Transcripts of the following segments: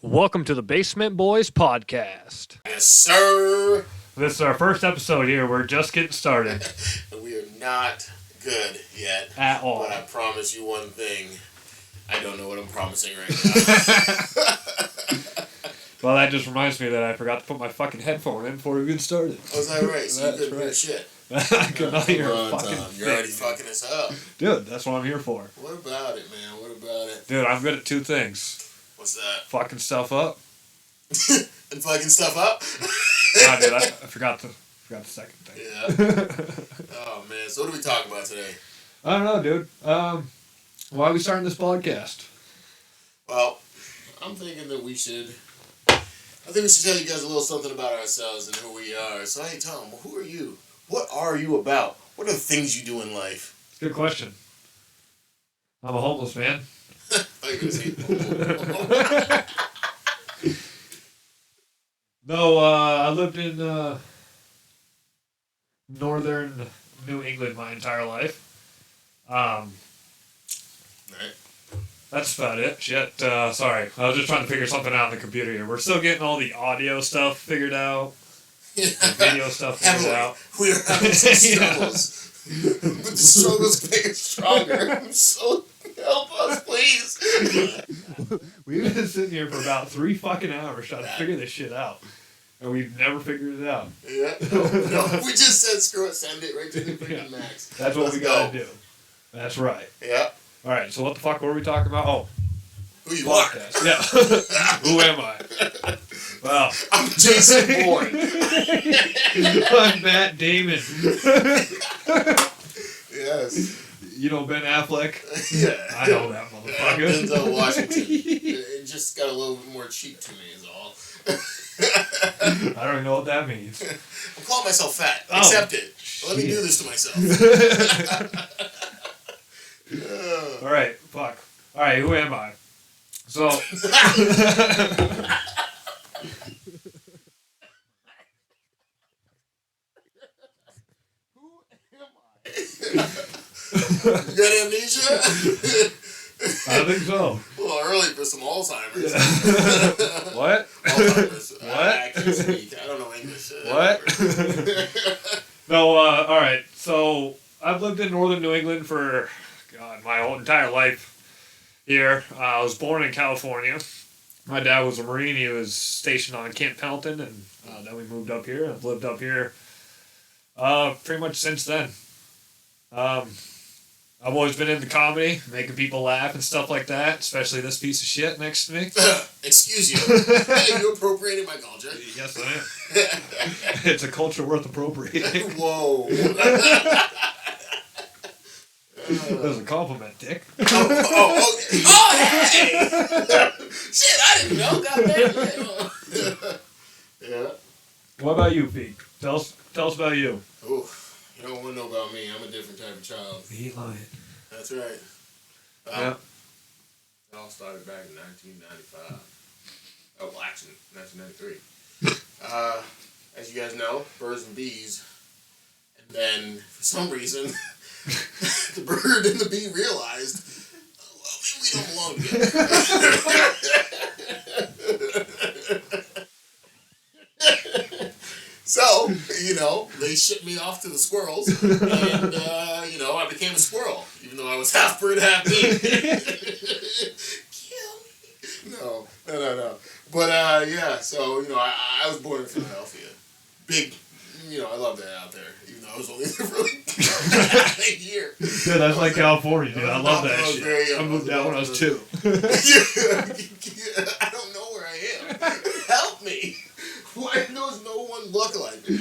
Welcome to the Basement Boys podcast. Yes, sir. This is our first episode here. We're just getting started. We are not good yet. At all. But I promise you one thing. I don't know what I'm promising right now. Well, that just reminds me that I forgot to put my fucking headphone in before we even started. Oh, is that right? So you That's couldn't hear shit. I could not hear a fucking Tom. You're thing. already fucking us up. Dude, that's what I'm here for. What about it, man? What about it? Dude, I'm good at two things. What's that? Fucking stuff up. And fucking stuff up? Ah, dude, I forgot the second thing. Yeah. Oh, man. So what are we talking about today? I don't know, dude. Why are we starting this podcast? Well, I'm thinking that we should... I think we should tell you guys a little something about ourselves and who we are. So, hey, Tom, who are you? What are you about? What are the things you do in life? Good question. I'm a homeless man. I was gonna say, No, I lived in northern New England my entire life. Right. That's about it. Shit, sorry. I was just trying to figure something out on the computer here. We're still getting all the audio stuff figured out. The video stuff figured out. We are having some struggles. But the struggles make us stronger. So help us, please. We've been sitting here for about 3 fucking hours trying to figure this shit out. And we've never figured it out. Yeah. No, we just said screw it, send it right to the freaking max. That's what we gotta do. That's right. Yeah. Alright, so what the fuck were we talking about? Oh, Who you podcast. Yeah. Who am I? Well, I'm Jason Bourne. I'm Matt Damon. Yes. You know Ben Affleck? Yeah. I know that motherfucker. Denzel Washington. It just got a little bit more cheap to me is all. I don't even know what that means. I'm calling myself fat. Oh, Accept it. Let me shit. do this to myself. Alright, fuck. Alright, who am I? So... You got amnesia? I think so. A little early for some Alzheimer's. What? Alzheimer's. What? I can't speak. I don't know English. What? No, alright. So, I've lived in northern New England for, God, my whole entire life here. I was born in California. My dad was a Marine. He was stationed on Camp Pendleton, and then we moved up here. I've lived up here pretty much since then. I've always been into comedy, making people laugh and stuff like that, especially this piece of shit next to me. Excuse you. You appropriating my culture? Yes, I am. It's a culture worth appropriating. Whoa. That was a compliment, Dick. Oh, hey! Shit, I didn't know. Goddamn. Yeah. What about you, Pete? Tell us about you. Ooh, you don't want to know about me. I'm a different type of child. He lying. That's right. Yeah. It all started back in 1995. Oh, well, actually, 1993. As you guys know, birds and bees. And then, for some reason, the bird and the bee realized, well, maybe we don't belong together. So, they shipped me off to the squirrels, and, I became a squirrel, even though I was half bird, half bee. Kill me. No. But, yeah, so, I was born in Philadelphia. Big, I love that out there, even though I was only there for like a year. Yeah, that's like California, dude. I love that I was shit. very young. I moved out when I was 2. I don't know where I am. Help me. Why does no one look like me?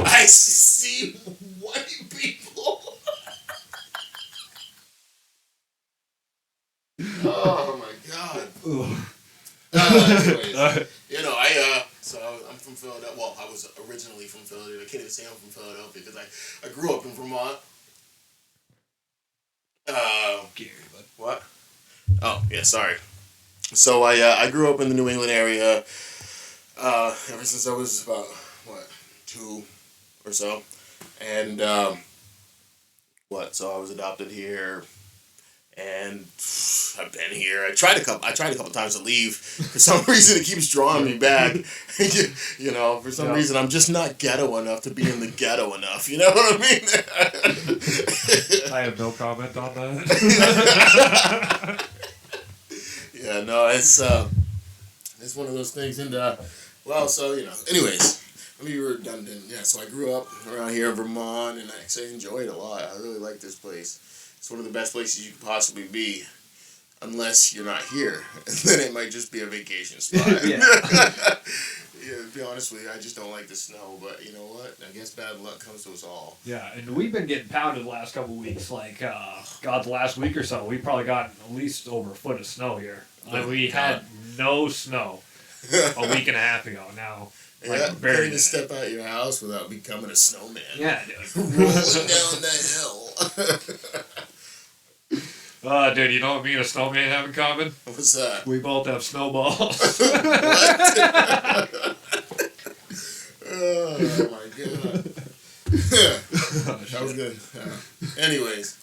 I see white people. Oh my god. Anyways, I'm from Philadelphia. Well, I was originally from Philadelphia. I can't even say I'm from Philadelphia because I grew up in Vermont. Gary, bud. What? Oh, yeah, sorry. So I grew up in the New England area ever since I was about, 2 or so. And, so I was adopted here And I've been here. I tried a couple times to leave. For some reason, it keeps drawing me back. For some reason, I'm just not ghetto enough to be in the ghetto enough. You know what I mean? I have no comment on that. Yeah, no, it's one of those things. And anyways. Let me be redundant. Yeah, so I grew up around here in Vermont, and I actually enjoy it a lot. I really like this place. It's one of the best places you could possibly be, unless you're not here. And then it might just be a vacation spot. Yeah. To be honest with you, I just don't like the snow. But you know what? I guess bad luck comes to us all. Yeah, and we've been getting pounded the last couple of weeks. Like, the last week or so, we probably got at least over a foot of snow here. We had no snow a week and a half ago. Now. Like, barely to step out of your house without becoming a snowman. Yeah, dude. Rolling down the hill. Dude, you know what me and a snowman have in common? What's that? We both have snowballs. What? Oh, my God. That was good. Anyways.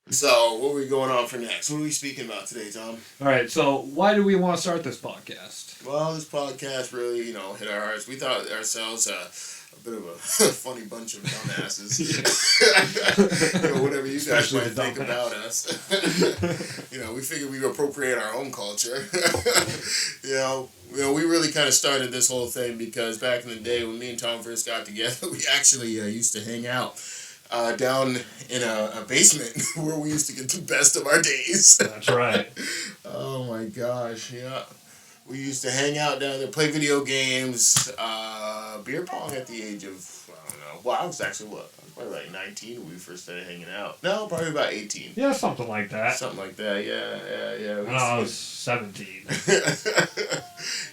So, what are we going on for next? What are we speaking about today, Tom? All right, so why do we want to start this podcast? Well, this podcast really, hit our hearts. We thought ourselves a bit of a funny bunch of dumbasses. Whatever you guys might think about us. We figured we would appropriate our own culture. We really kind of started this whole thing because back in the day when me and Tom first got together, we actually used to hang out down in a basement where we used to get the best of our days. That's right. Oh my gosh, yeah. We used to hang out down there, play video games, beer pong at the age of, I don't know. Well, I was actually, probably like 19 when we first started hanging out. No, probably about 18. Yeah, something like that. Something like that, yeah. I was 17.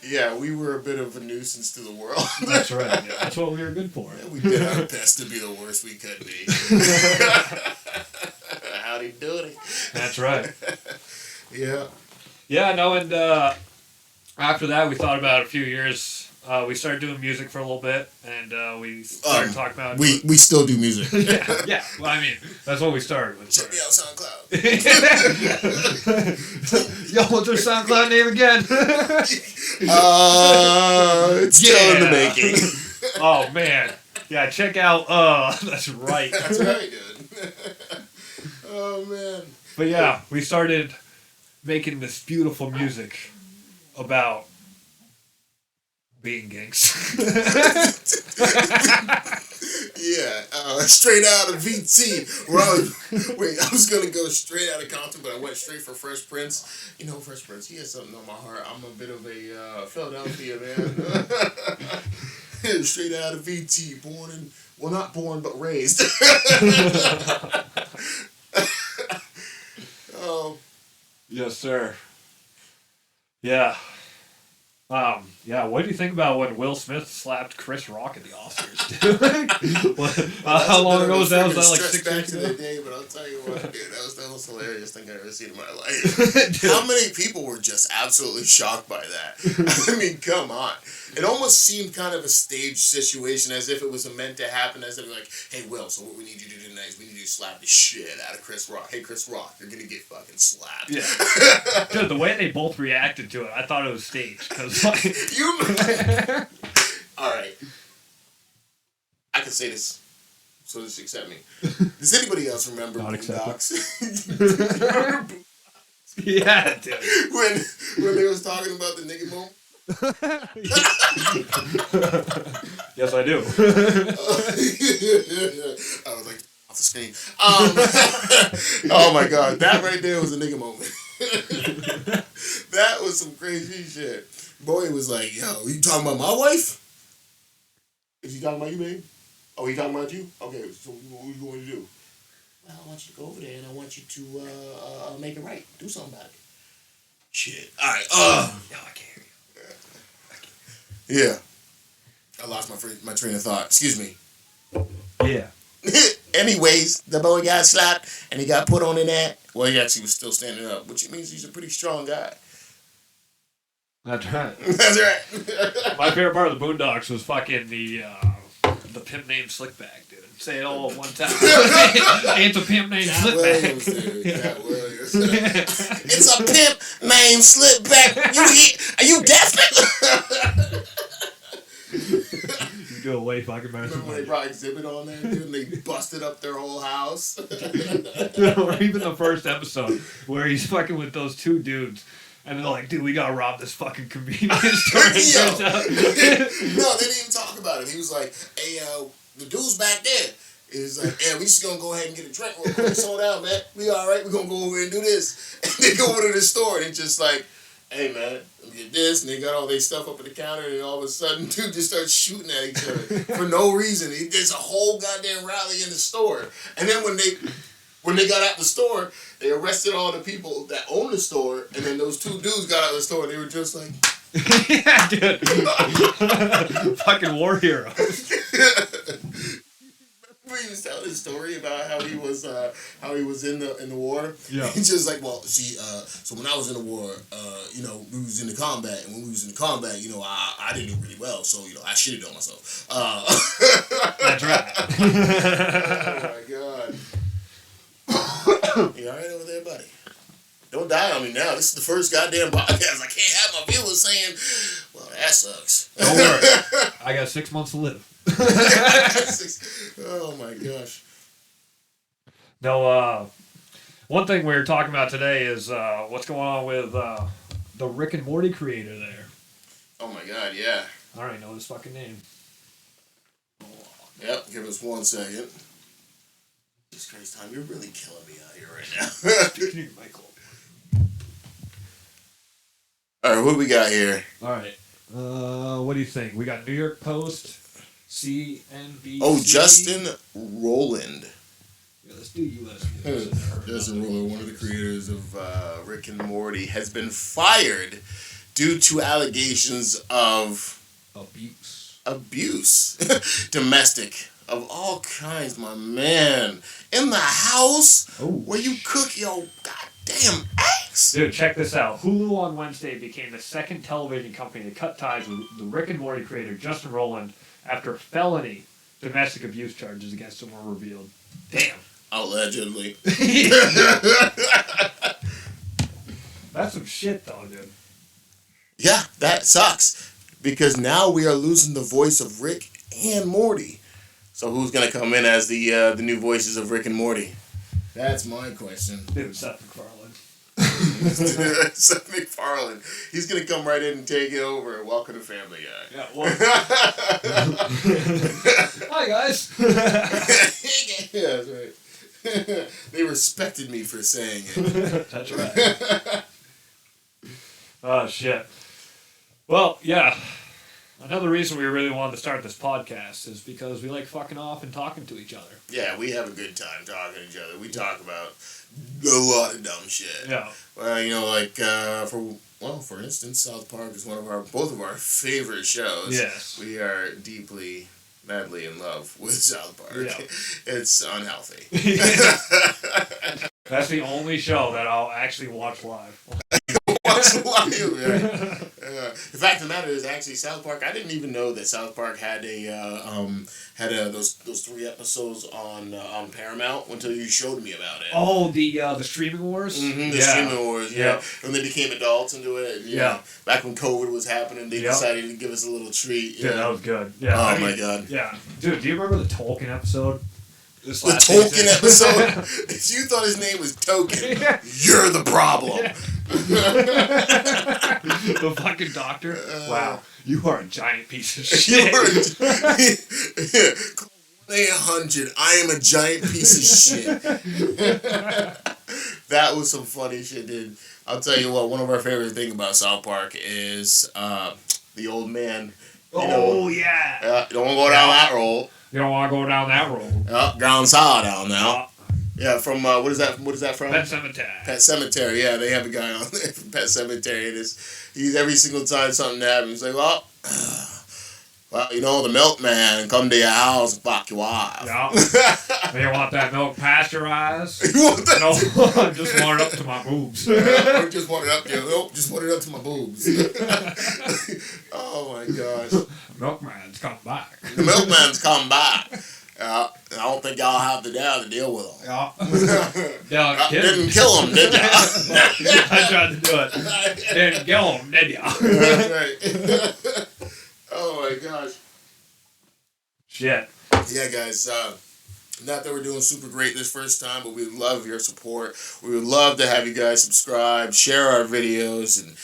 Yeah, we were a bit of a nuisance to the world. That's right. Yeah, that's what we were good for. Yeah, we did our best to be the worst we could be. Howdy doody. That's right. Yeah. Yeah, no, and after that, we thought about it a few years. We started doing music for a little bit, and we started talking about... We still do music. yeah. Well, I mean, that's what we started with. Check me out SoundCloud. Yo, what's our SoundCloud name again? It's still in the making. Oh, man. Yeah, check out... that's right. That's right, dude. Oh, man. But yeah, we started making this beautiful music about being gangs. Yeah, straight out of VT. I was gonna go straight out of Compton, but I went straight for Fresh Prince. Fresh Prince, he has something on my heart. I'm a bit of a Philadelphia man. Straight out of VT, not born, but raised. Oh. Yes, sir. Yeah. What do you think about when Will Smith slapped Chris Rock at the Oscars, dude? How long ago was that? Was that like 6 back years to ago? the day, but I'll tell you what, dude, that was the most hilarious thing I've ever seen in my life. How many people were just absolutely shocked by that? I mean, come on. It almost seemed kind of a staged situation, as if it was meant to happen, as if like, hey, Will, so what we need you to do tonight is we need you to slap the shit out of Chris Rock. Hey, Chris Rock, you're gonna get fucking slapped. Yeah. Dude, the way they both reacted to it, I thought it was staged. Cause like... All right. I can say this, so just accept me. Does anybody else remember Boondocks? Yeah, dude. When they was talking about the nigga moment? Yes, I do. I was like, off the screen. Oh my god, that right there was a nigga moment. That was some crazy shit. Boy was like, yo, you talking about my wife? Is he talking about you, babe? Oh, he talking about you? Okay, so what are you going to do? Well, I want you to go over there and I want you to make it right. Do something about it. Shit. All right. No, I can't hear you. Yeah. I lost my train of thought. Excuse me. Yeah. Anyways, the boy got slapped and he got put on in that. Well, he actually was still standing up, which means he's a pretty strong guy. That's right. That's right. My favorite part of the Boondocks was fucking the The pimp named Slickback, dude. Say it all at one time. It's a pimp named Cat Slickback. Williams, dude. Cat Williams. It's a pimp named Slickback. Are you deaf? You do a way fucking better. Remember when they brought Exhibit on there, dude, and they busted up their whole house? Or even the first episode where he's fucking with those two dudes. And they're like, dude, we gotta rob this fucking convenience store. No, they didn't even talk about it. He was like, hey, the dude's back there. He's like, yeah, we just gonna go ahead and get a drink real quick. Slow down, man. We alright, we gonna go over and do this. And they go over to the store and it's just like, hey, man, let me get this. And they got all their stuff up at the counter and all of a sudden, dude just starts shooting at each other for no reason. There's a whole goddamn rally in the store. And then when they got out the store, they arrested all the people that own the store, and then those two dudes got out of the store, and they were just like... Yeah, dude. Fucking war heroes. Remember he was telling his story about how he was in the war? Yeah. He's just like, well, see, so when I was in the war, we was in the combat, and when we was in the combat, I didn't do really well, so, I shitted on myself. That's right. Oh, my God. You alright over there, buddy? Don't die on me now. This is the first goddamn podcast. I can't have my viewers saying, well, that sucks. Don't worry. I got 6 months to live. Oh, my gosh. No, one thing we were talking about today is what's going on with the Rick and Morty creator there. Oh, my God, yeah. I already know his fucking name. Yep, give us 1 second. Jesus Christ, Tom, you're really killing me out here right now. Speaking of Michael. Alright, what do we got here? Alright. What do you think? We got New York Post, CNBC. Oh, Justin Roiland. Yeah, let's do U.S. news. Justin Roiland, one of the creators of Rick and Morty, has been fired due to allegations of... Abuse. Domestic. Of all kinds, my man. In the house where you cook your goddamn eggs. Dude, check this out. Hulu on Wednesday became the second television company to cut ties with the Rick and Morty creator Justin Roiland after felony domestic abuse charges against him were revealed. Damn. Allegedly. That's some shit, though, dude. Yeah, that sucks. Because now we are losing the voice of Rick and Morty. So who's going to come in as the new voices of Rick and Morty? That's my question. Dude, Seth MacFarlane. Seth MacFarlane. He's going to come right in and take it over. Welcome to Family Guy. Yeah, well. Hi, guys. Yeah, that's right. They respected me for saying it. That's right. Oh, shit. Well, yeah. Another reason we really wanted to start this podcast is because we like fucking off and talking to each other. Yeah, we have a good time talking to each other. We talk about a lot of dumb shit. Yeah. For instance, South Park is both of our favorite shows. Yes. We are deeply, madly in love with South Park. Yeah. It's unhealthy. That's the only show that I'll actually watch live. The fact of the matter is, actually, South Park. I didn't even know that South Park had those 3 episodes on Paramount until you showed me about it. Oh, the streaming wars. Mm-hmm, the streaming wars. Yeah, and they became adults into it. Yeah. Back when COVID was happening, they decided to give us a little treat. Yeah, that was good. Yeah. Oh my God. Yeah, dude. Do you remember the Tolkien episode? The Tolkien episode? If you thought his name was Token, you're the problem. The fucking doctor? Wow. You are a giant piece of shit. 1-800, I am a giant piece of shit. That was some funny shit, dude. I'll tell you what, one of our favorite things about South Park is the old man. Yeah. Don't want to go down that road. You don't want to go down that road. Ground sour down now. Yeah, from what is that from? Pet Sematary. Pet Sematary. Yeah, they have a guy on there from Pet Sematary. And he's every single time something happens, he's like, well, the milkman come to your house and fuck your wife. Yeah. Do you want that milk pasteurized? You want that? No, I just want it up to my boobs. Just want it up to just want it up to my boobs. Oh my gosh. Milkman's come back. The milkman's come by. I don't think y'all have the dad to deal with him. Yeah. Didn't kill him, did ya? I tried to do it. Didn't kill him, did ya? That's right. Oh my gosh. Shit. Yeah, guys. Not that we're doing super great this first time, but we would love your support. We would love to have you guys subscribe, share our videos, and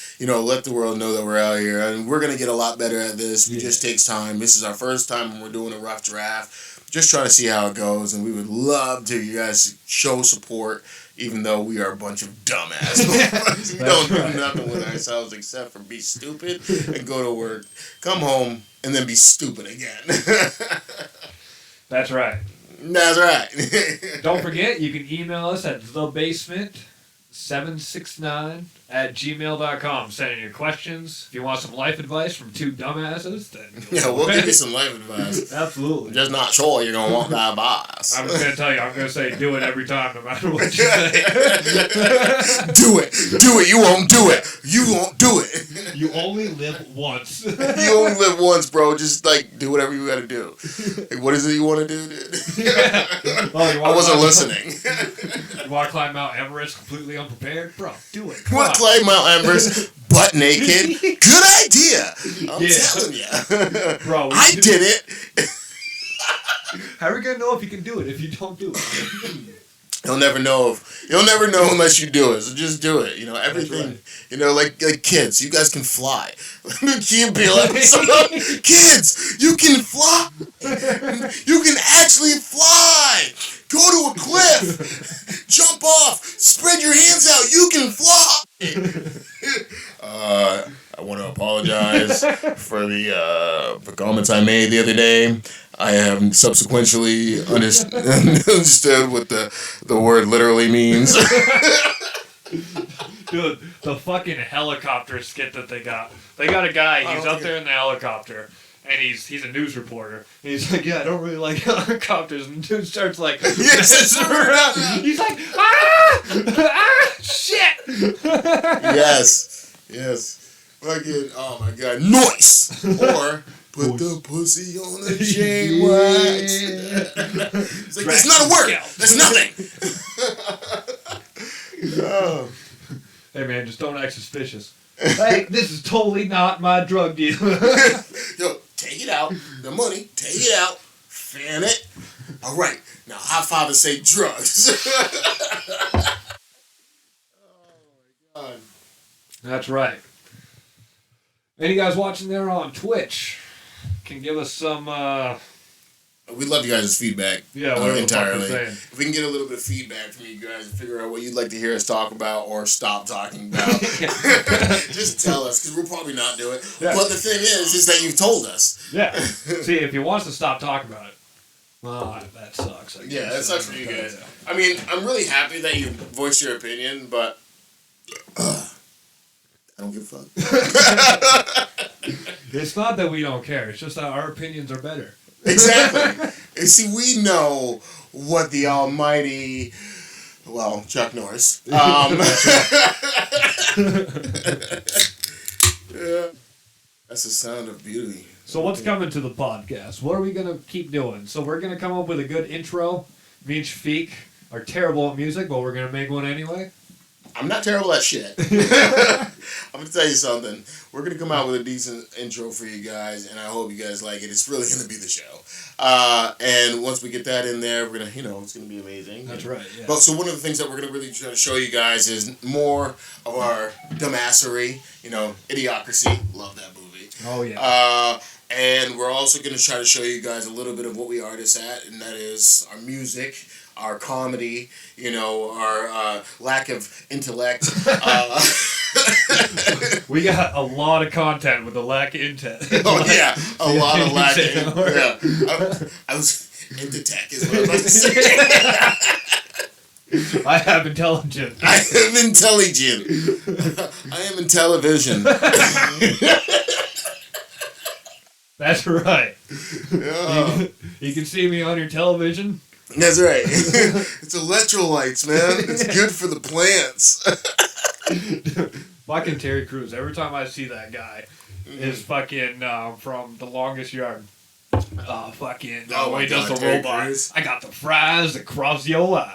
let the world know that we're out here. And we're gonna get a lot better at this. It just takes time. This is our first time when we're doing a rough draft. Just trying to see how it goes, and we would love to you guys show support, even though we are a bunch of dumbasses. We don't do nothing with ourselves except for be stupid and go to work, come home, and then be stupid again. That's right. That's right. Don't forget, you can email us at thebasement769@gmail.com. Send in your questions. If you want some life advice from two dumbasses, then yeah, we'll give you some life advice. Absolutely. Just not sure you're going to want that advice. I'm just going to tell you, I'm going to say do it every time, no matter what you say. Do it. Do it. You won't do it. You won't do it. You only live once. You only live once, bro. Just, do whatever you got to do. What is it you want to do, dude? Oh, I wasn't listening. You want to climb Mount Everest completely unprepared? Bro, do it. You want to climb Mount Everest butt naked? Good idea. I'm telling you. Bro, I did it. How are we going to know if you can do it if you don't do it? You'll never know unless you do it. So just do it. Everything. Right. Like kids, you guys can fly. Key and Peele episode. Kids, you can fly. You can actually fly. Go to a cliff. Jump off. Spread your hands out. You can fly. I want to apologize for the comments I made the other day. I have subsequently understood what the word literally means. Dude, the fucking helicopter skit that they got. They got a guy, he's up there in the helicopter, and he's a news reporter. And he's like, yeah, I don't really like helicopters. And the dude starts messing around. He's like, shit! Yes. Fucking, oh my god, noise! Or, put the pussy on the chain wax. It's like, that's not a word! That's nothing! Oh. Hey man, just don't act suspicious. Hey, this is totally not my drug deal. Yo, take it out. The money, take it out. Fan it. Alright, now high five and say drugs. Oh my god. That's right. Any guys watching there on Twitch can give us some we love you guys' feedback. Yeah, whatever entirely. The fuck we're saying. If we can get a little bit of feedback from you guys and figure out what you'd like to hear us talk about or stop talking about, just tell us, because we'll probably not do it. Yeah. But the thing is that you've told us. Yeah. See, if you want us to stop talking about it, well, that sucks. Yeah, that sucks for you guys. I mean, I'm really happy that you voiced your opinion, but I don't give a fuck. It's not that we don't care. It's just that our opinions are better. Exactly. And see, we know what the almighty, Chuck Norris. Yeah. That's the sound of beauty. So what's coming to the podcast? What are we going to keep doing? So we're going to come up with a good intro. Me and Shafiq are terrible at music, but we're going to make one anyway. I'm not terrible at shit. I'm going to tell you something. We're going to come out with a decent intro for you guys, and I hope you guys like it. It's really going to be the show. And once we get that in there, we're going to, it's going to be amazing. That's right, yeah. But so one of the things that we're going to really try to show you guys is more of our dumbassery, Idiocracy. Love that movie. Oh, yeah. And we're also going to try to show you guys a little bit of what we artists at, and that is our music, our comedy, our lack of intellect. We got a lot of content with a lack of intent. Oh, yeah. A lot of lack of intent. Yeah. I was into tech is what I was about to say. I have intelligence. I am intelligent. I am in television. That's right. Yeah. You can see me on your television. That's right. It's electrolytes, man. It's good for the plants. Fucking Terry Crews. Every time I see that guy, is fucking from The Longest Yard. Oh, fucking. Oh, when he does God, the Terry robot. Crews. I got the fries that cross your eyes.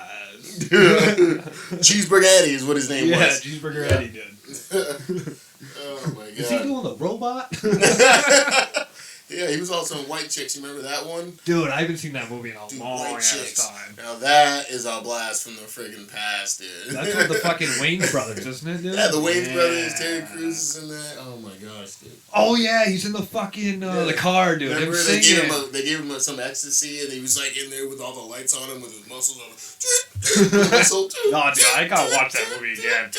Cheeseburger Eddie is what his name Yeah, was. Cheeseburger Eddie did. Oh my god. Is he doing the robot? Yeah, he was also in White Chicks. You remember that one? Dude, I haven't seen that movie in a Dude, long White ass Chicks. time. Now that is a blast from the friggin' past, dude. That's with the fucking Wayans brothers, isn't it, dude? Yeah, the Wayans brothers, Terry Crews is in that. Oh my gosh, dude. Oh yeah, he's in the fucking the car, dude. Remember Him they singing. gave him some ecstasy, and he was like in there with all the lights on him, with his muscles on. Muscle. Oh, dude, I gotta watch that movie again.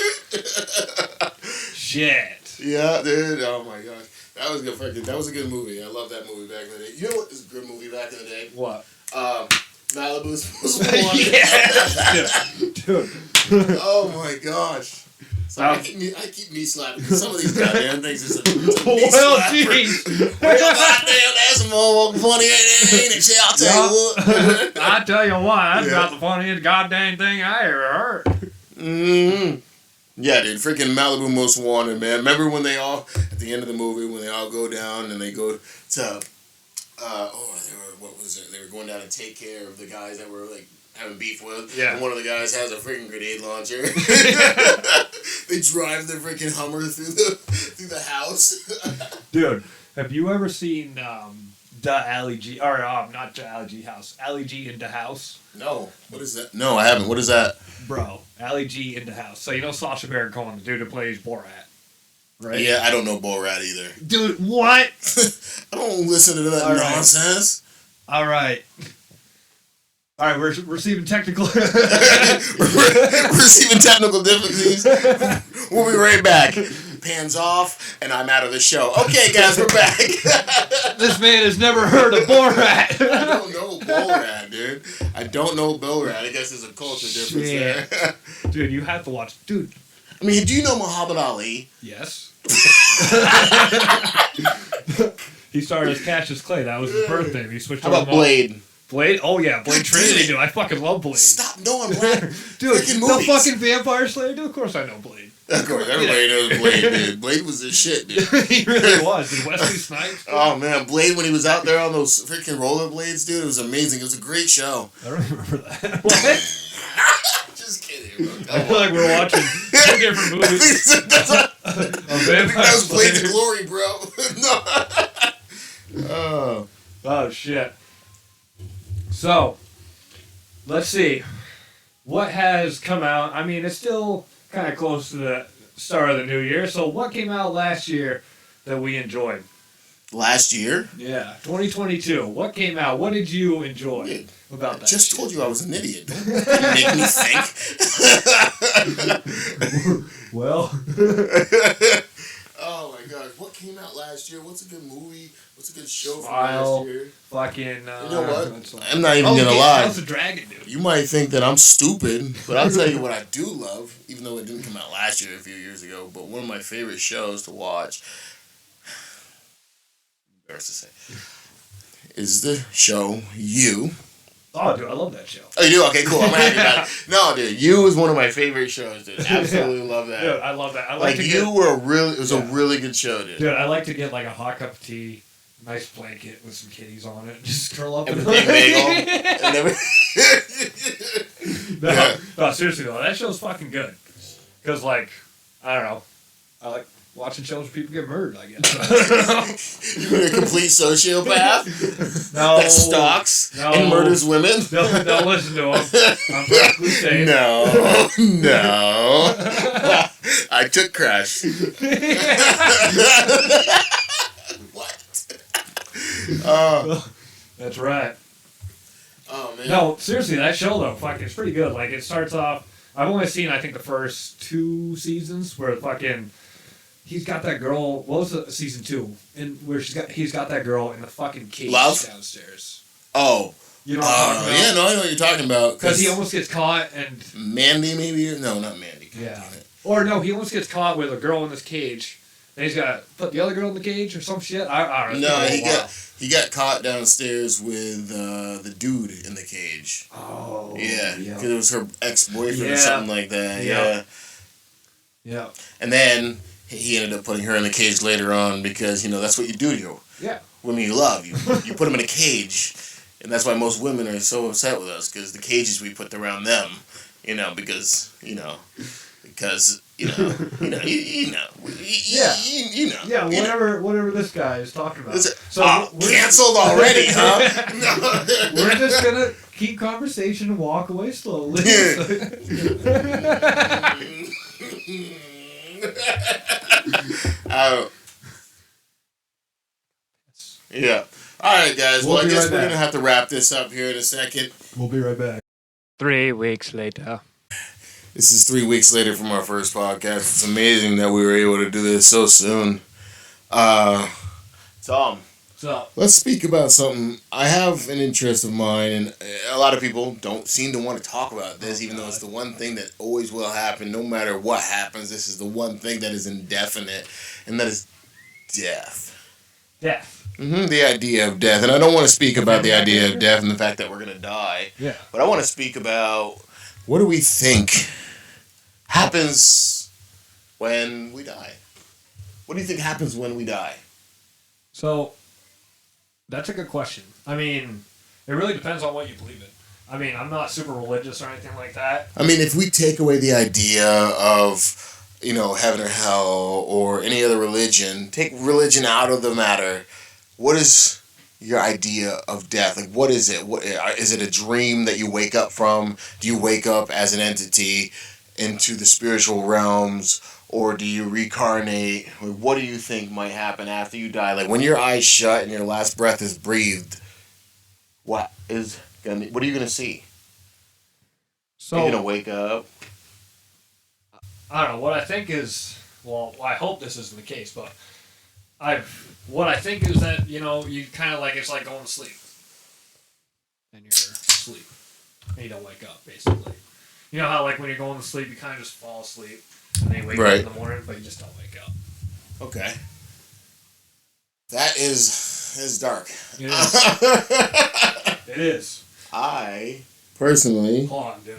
Shit. Yeah, dude. Oh my gosh, that was good. That was a good movie. I love that movie back in the day. You know what was a good movie back in the day? What? Malibu's Most Wanted. Yeah, dude. Oh my gosh. So I keep knee slapping. Some of these goddamn things is a knee Well, slapper. jeez. Real goddamn, that's some motherfucking funny, ain't it? Shit, I'll tell you what. I tell you what, that's Yeah. about the funniest goddamn thing I ever heard. Mm-hmm. Yeah, dude, freaking Malibu Most Wanted, man. Remember when they all, at the end of the movie, when they all go down and they go to, they were going down to take care of the guys that were, like, having beef with. Yeah. And one of the guys has a freaking grenade launcher. They drive the freaking Hummer through the house. Dude, have you ever seen the Ali G, or not the Ali G house, Ali G into house? No. What is that? No, I haven't. What is that? Bro, Ali G into house. So you know Sacha Baron Cohen, the dude who plays Borat, right? Yeah, I don't know Borat either. Dude, what? I don't listen to that All right. nonsense. All right, we're receiving technical. We're receiving technical difficulties. We'll be right back. Pans off, and I'm out of the show. Okay, guys, we're back. This man has never heard of Borat. I don't know Borat, dude. I don't know Borat. I guess there's a culture difference there. Dude, you have to watch. Dude, I mean, do you know Muhammad Ali? yes. He started as Cassius Clay. That was his birth name. He switched How over. about Blade? Blade? Oh yeah, Blade God Trinity, damn it. dude. I fucking love Blade. Stop knowing black Dude, freaking the movies. fucking Vampire Slayer, dude. Of course I know Blade. Of course, everybody knows Blade, dude. Blade was the shit, dude. He really was. Did Wesley Snipes? Oh man, Blade when he was out there on those freaking rollerblades, dude, it was amazing. It was a great show. I don't remember that. What? Just kidding, bro. I feel like we're watching two different movies. I think that was Blade to Glory, bro. No. Oh shit. So, let's see. What has come out? I mean, it's still kind of close to the start of the new year. So, what came out last year that we enjoyed? Last year? Yeah, 2022. What came out? What did you enjoy Yeah, about I that? just shit? told you I was an idiot. Don't make me think. Well, Oh my gosh, what came out last year? What's a good movie? What's a good show from Smile. last year? fucking. You know what? that's like- I'm not even gonna yeah, lie. House of Dragon, dude. You might think that I'm stupid, but I'll tell you what I do love, even though it didn't come out last year, a few years ago, but one of my favorite shows to watch, embarrassed to say, is the show You. Oh, dude, I love that show. Oh, you do? Okay, cool. I'm happy about it. No, dude, You is one of my favorite shows, dude. Absolutely love that. Dude, I love that. I Like, to You get, were it was a Yeah. really good show, dude. Dude, I like to get like a hot cup of tea, nice blanket with some kitties on it, just curl up And in a big bagel. And every- No, seriously though, that show's fucking good. Cause like, I don't know, I like watching shows where people get murdered. I guess. You're a complete sociopath No, that stalks No. and murders women. don't listen to him. I'm perfectly safe. No. I took Crash. What? That's right. Oh man. No, seriously, that show though, fucking, it's pretty good. Like it starts off. I've only seen I think the first 2 seasons where fucking he's got that girl. What was the season 2? And where he's got that girl in the fucking cage Love? downstairs. Oh. You know what I'm talking about? Yeah, no, I know what you're talking about. Because he almost gets caught and Mandy, maybe? No, not Mandy. yeah, or no, he almost gets caught with a girl in this cage. And he's got to put the other girl in the cage or some shit. I don't know. No, It's been a while. he got caught downstairs with the dude in the cage. Oh. Yeah, because it was her ex-boyfriend Yeah. or something like that. Yeah. Yeah. Yeah. And then he ended up putting her in the cage later on because, that's what you do to her. Yeah. women you love. You put them in a cage, and that's why most women are so upset with us, because the cages we put around them, because you know. Yeah, whatever this guy is talking about. We're canceled already, huh? We're just gonna keep conversation and walk away slowly. Yeah. All right, guys. Well, I guess we're gonna have to wrap this up here in a second. We'll be right back. 3 weeks later. This is 3 weeks later from our first podcast. It's amazing that we were able to do this so soon. Tom, what's up? Let's speak about something. I have an interest of mine, and a lot of people don't seem to want to talk about this, even though it's the one thing that always will happen. No matter what happens, this is the one thing that is indefinite, and that is death. Death. The idea of death. And I don't want to speak about the idea of death and the fact that we're going to die. Yeah. But I want to speak about, what do we think happens when we die? What do you think happens when we die? So, that's a good question. I mean, it really depends on what you believe in. I mean, I'm not super religious or anything like that. I mean, if we take away the idea of, heaven or hell or any other religion, take religion out of the matter, what is your idea of death? Like, what is it? What is it? A dream that you wake up from? Do you wake up as an entity into the spiritual realms, or do you reincarnate? What do you think might happen after you die? Like, when your eyes shut and your last breath is breathed, what are you gonna see? So, you're gonna wake up. I don't know. What I think is, well, I hope this isn't the case, but what I think is that, you kind of like, it's like going to sleep. And you're asleep. And you don't wake up, basically. You know how, like, when you're going to sleep, you kind of just fall asleep. And then you wake up in the morning, but you just don't wake up. Okay. That is dark. It is. It is. I, personally... Hold on, dude.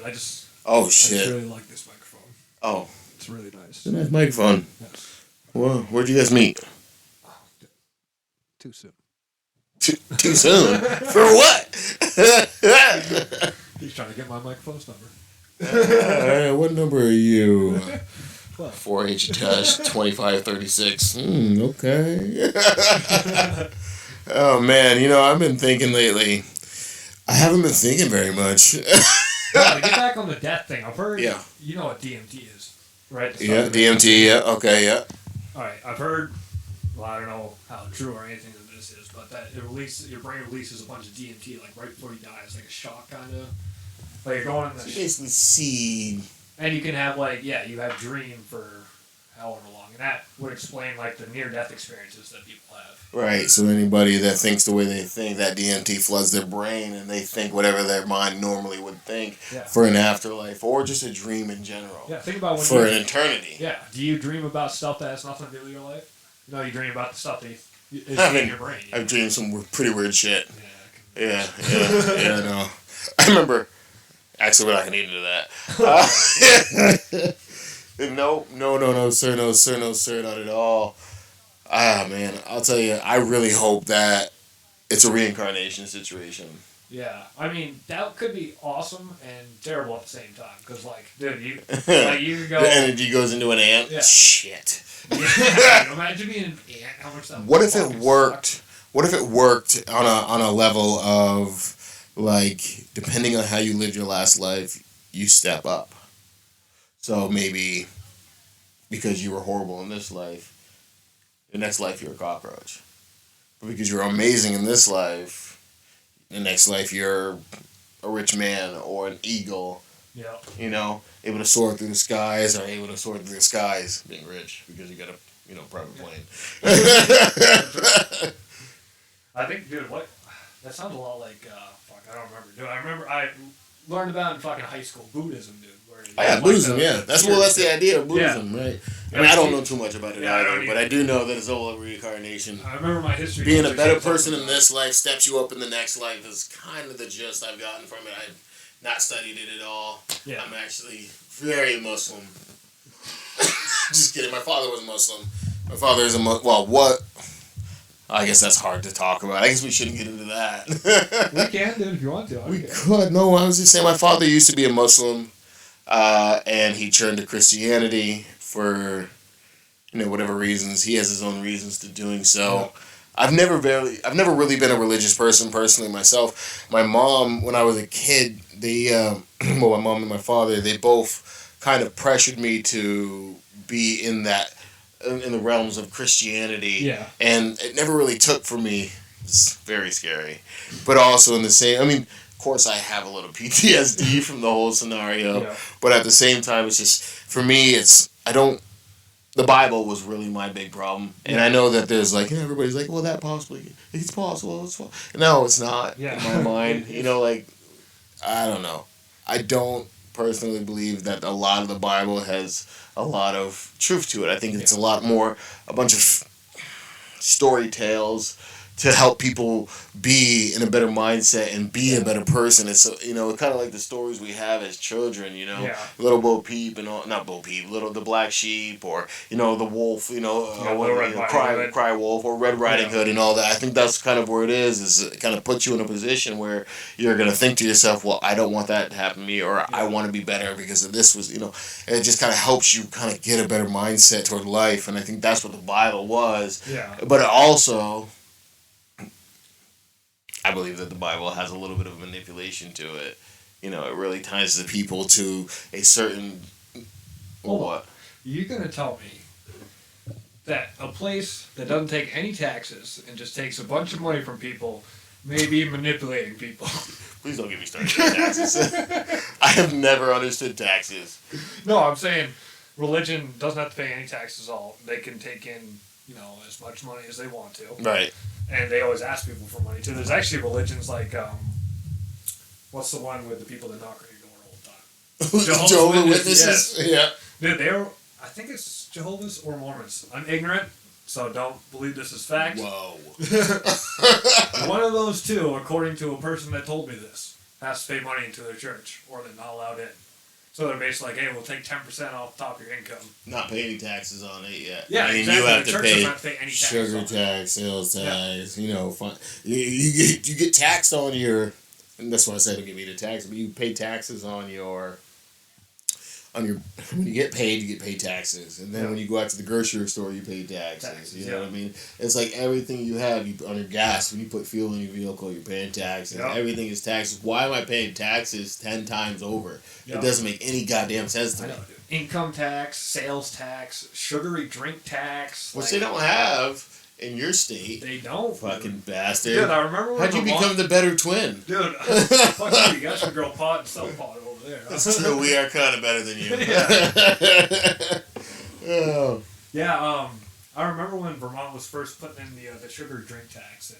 Oh, shit. I just really like this microphone. Oh. It's really nice. It's a nice microphone. Yes. Well, where'd you guys meet? Too soon. Too soon? For what? He's trying to get my microphone's number. Alright, what number are you? 4H touch 2536. Okay. Oh man, I've been thinking lately. I haven't been thinking very much. To get back on the death thing, I've heard. Yeah. You know what DMT is, right? Yeah, DMT. Yeah. Okay. Yeah. All right, I've heard. Well, I don't know how true or anything that this is, but that your brain releases a bunch of DMT like right before you die. It's like a shock kind of. Like you're going in the. You basically see. And you can have you have dream for however long, and that would explain like the near-death experiences that people have. Right. So anybody that thinks the way they think, that DMT floods their brain, and they think whatever their mind normally would think for an afterlife or just a dream in general. Yeah. Think about when for an eternity. Yeah. Do you dream about stuff that has nothing to do with your life? You dream about the stuff that is in your brain. I've dreamed some pretty weird shit. Yeah. Yeah. No. I remember. Actually, we're not gonna get into that. No, sir, not at all. Man, I'll tell you, I really hope that it's a reincarnation situation. Yeah, I mean, that could be awesome and terrible at the same time. Because, dude, you could go... The energy goes into an ant? Yeah. Shit. Yeah, imagine being an ant, how much that What if it worked? Sucked. What if it worked on a level of, depending on how you lived your last life, you step up. So maybe because you were horrible in this life, the next life you're a cockroach. But because you're amazing in this life, the next life you're a rich man or an eagle. Yeah. Able to soar through the skies, or able to soar through the skies, being rich because you got a private plane. I think, dude, that sounds a lot like, I don't remember. Dude, I remember I learned about in fucking high school, Buddhism, dude. Buddhism, yeah. That's the idea of Buddhism, right? I mean, I don't know too much about it either, but I do know that it's all a reincarnation. I remember my history. Being a better person in this life steps you up in the next life is kind of the gist I've gotten from it. I've not studied it at all. Yeah. I'm actually very Muslim. Just kidding. My father was Muslim. My father is a Muslim. Well, what? I guess that's hard to talk about. I guess we shouldn't get into that. We can do it if you want to. We could. No, I was just saying my father used to be a Muslim, and he turned to Christianity for, whatever reasons. He has his own reasons to doing so. Yeah. I've never really been a religious person personally myself. My mom, when I was a kid, my mom and my father, they both kind of pressured me to be in the realms of Christianity. Yeah. And it never really took for me. It's very scary. But also in the same, of course I have a little PTSD from the whole scenario. Yeah. But at the same time, it's just, for me, the Bible was really my big problem. And I know that there's everybody's like, well, that possibly, it's possible. No, it's not in my mind. I don't know. I don't personally believe that a lot of the Bible has a lot of truth to it. I think it's a lot more a bunch of story tales to help people be in a better mindset and be a better person. It's kind of like the stories we have as children. Little Bo Peep and all, not Bo Peep, the Black Sheep, or the Wolf. Cry Wolf, or Red Riding Hood, and all that. I think that's kind of where it is. Is it kind of puts you in a position where you're gonna think to yourself, well, I don't want that to happen to me, or I want to be better because of this. It just kind of helps you kind of get a better mindset toward life, and I think that's what the Bible was. Yeah. But it also, I believe that the Bible has a little bit of manipulation to it. It really ties the people to a certain... What? You're going to tell me that a place that doesn't take any taxes and just takes a bunch of money from people may be manipulating people. Please don't get me started on taxes. I have never understood taxes. No, I'm saying religion doesn't have to pay any taxes at all. They can take in, as much money as they want to. Right. And they always ask people for money, too. There's actually religions like, what's the one with the people that knock on your door all the time? Jehovah's Witnesses? Yes. Yeah. Dude, I think it's Jehovah's or Mormons. I'm ignorant, so don't believe this is fact. Whoa. One of those two, according to a person that told me this, has to pay money into their church, or they're not allowed in. So they're basically like, hey, we'll take 10% off the top of your income. Not pay any taxes on it yet. Yeah, exactly. You have the to church doesn't have to pay any taxes sugar on tax, sales tax, you get taxed on your, and that's why I said don't give me the tax, but you pay taxes on your, when you get paid taxes, and then when you go out to the grocery store, you pay taxes. You know what I mean? It's like everything you have, on your gas, when you put fuel in your vehicle, you're paying taxes. Yep. Everything is taxes. Why am I paying taxes 10 times over? Yep. It doesn't make any goddamn sense to me. Dude. Income tax, sales tax, sugary drink tax. Which they don't have in your state. They don't. Fucking bastard. Dude, I remember when how'd you become the better twin? Dude, fuck you. You guys should grow pot and sell pot over there. That's true. We are kind of better than you. Oh. Yeah, I remember when Vermont was first putting in the sugar drink tax, and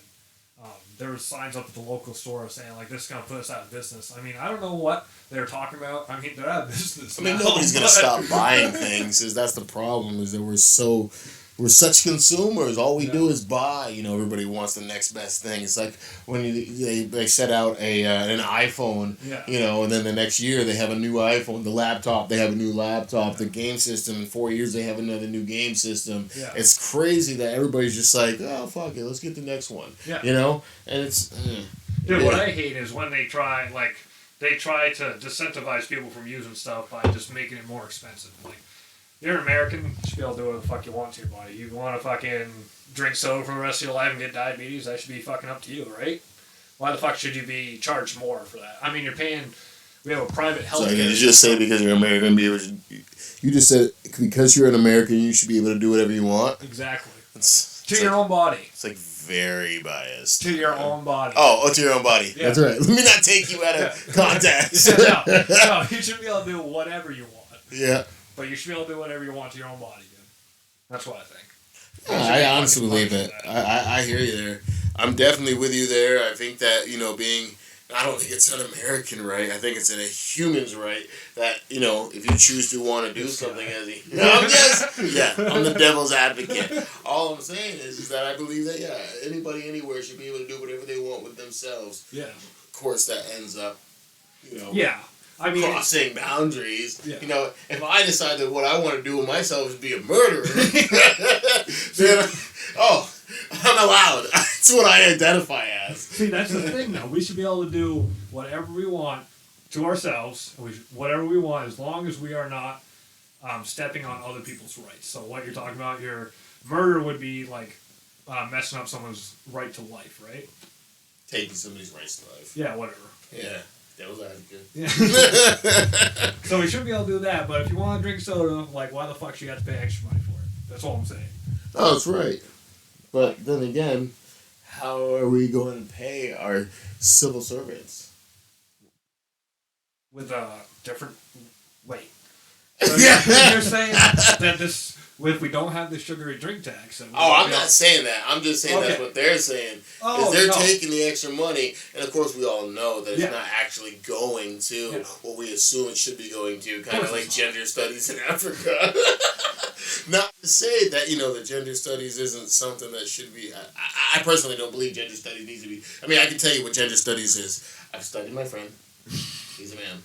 there was signs up at the local store saying, this is going to put us out of business. I mean, I don't know what they're talking about. I mean, they're out of business now. Nobody's going to stop buying things. That's the problem, is that we're such consumers. All we do is buy. Everybody wants the next best thing. It's like when they set out an iPhone, and then the next year they have a new iPhone. The laptop, they have a new laptop. The game system, in 4 years they have another new game system. Yeah. It's crazy that everybody's just like, oh, fuck it, let's get the next one. Yeah. And it's... Dude, what I hate is when they try to disincentivize people from using stuff by just making it more expensive. You're an American, you should be able to do whatever the fuck you want to your body. You want to fucking drink soda for the rest of your life and get diabetes, that should be fucking up to you, right? Why the fuck should you be charged more for that? I mean, we have a private health care. So you just say because you're American, you just said because you're an American, you should be able to do whatever you want? Exactly. To your own body. It's very biased. To your own body. Oh, to your own body. Yeah. That's right. Let me not take you out of context. No, you should be able to do whatever you want. Yeah. But you should be able to do whatever you want to your own body, dude. That's what I think. I honestly believe it. I hear you there. I'm definitely with you there. I think that, I don't think it's an American right. I think it's a human's right that, if you choose to want to do something I'm the devil's advocate. All I'm saying is that I believe that, anybody anywhere should be able to do whatever they want with themselves. Yeah. Of course, that ends up, Yeah. I mean, crossing boundaries. Yeah. If I decide that what I want to do with myself is be a murderer, then, I'm not allowed. That's what I identify as. See, that's the thing, though. We should be able to do whatever we want to ourselves, whatever we want, as long as we are not stepping on other people's rights. So what you're talking about, your murder would be like messing up someone's right to life, right? Taking somebody's rights to life. Yeah, whatever. Yeah, that was advocate. Yeah. So we should be able to do that, but if you want to drink soda, like, why the fuck should you have to pay extra money for it? That's all I'm saying. Oh, that's right. But then again, how are we going to pay our civil servants? With a different... Wait. So you're saying that this... If we don't have the sugary drink tax... Then I'm not saying that. I'm just saying that's what they're saying. Oh, they're taking the extra money, and of course we all know that it's Yeah. not actually going to what we assume it should be going to, kind of like gender studies in Africa. Not to say that, that gender studies isn't something that should be... I personally don't believe gender studies needs to be... I mean, I can tell you what gender studies is. I've studied my friend. He's a man.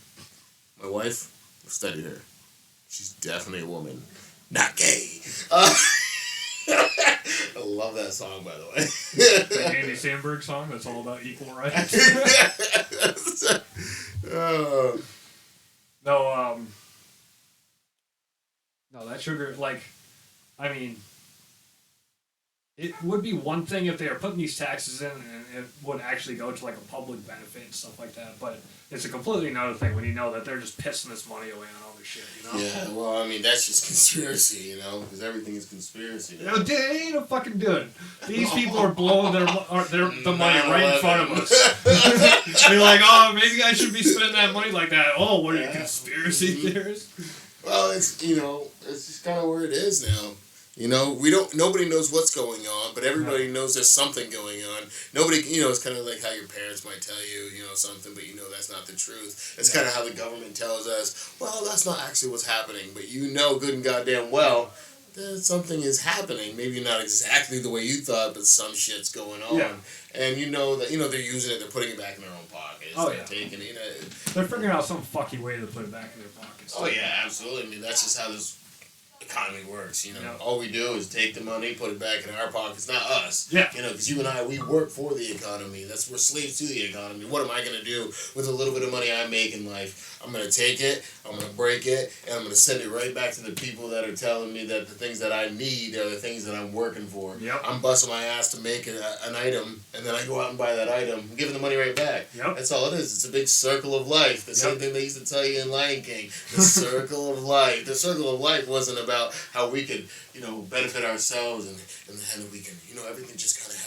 My wife, I've studied her. She's definitely a woman. Not gay. I love that song, by the way. The Andy Samberg song that's all about equal rights. No, that sugar, like, I mean, it would be one thing if they were putting these taxes in and it would actually go to, like, a public benefit and stuff like that, but it's a completely another thing when you know that they're just pissing this money away on other shit, Yeah, well, I mean, that's just conspiracy, because everything is conspiracy. It ain't a fucking dude. These people are blowing the money right in front of us. They're like, oh, maybe I should be spending that money like that. Oh, what are you, conspiracy theorists? Well, it's just kind of where it is now. Nobody knows what's going on, but everybody knows there's something going on. Nobody, it's kind of like how your parents might tell you, something, but that's not the truth. It's kind of how the government tells us, well, that's not actually what's happening, but good and goddamn well that something is happening. Maybe not exactly the way you thought, but some shit's going on. Yeah. And that, they're using it, they're putting it back in their own pockets. They're taking it, They're figuring out some fucky way to put it back in their pockets. Oh, yeah, absolutely. I mean, that's just how this economy works, Yeah. All we do is take the money, put it back in our pockets, not us. Yeah. Because you and I, we work for the economy. We're slaves to the economy. What am I going to do with a little bit of money I make in life? I'm going to take it, I'm going to break it, and I'm going to send it right back to the people that are telling me that the things that I need are the things that I'm working for. Yep. I'm busting my ass to make an item, and then I go out and buy that item. I'm giving the money right back. Yep. That's all it is. It's a big circle of life. The same thing they used to tell you in Lion King. The circle of life. The circle of life wasn't about how we could, benefit ourselves and then we can, everything just kind of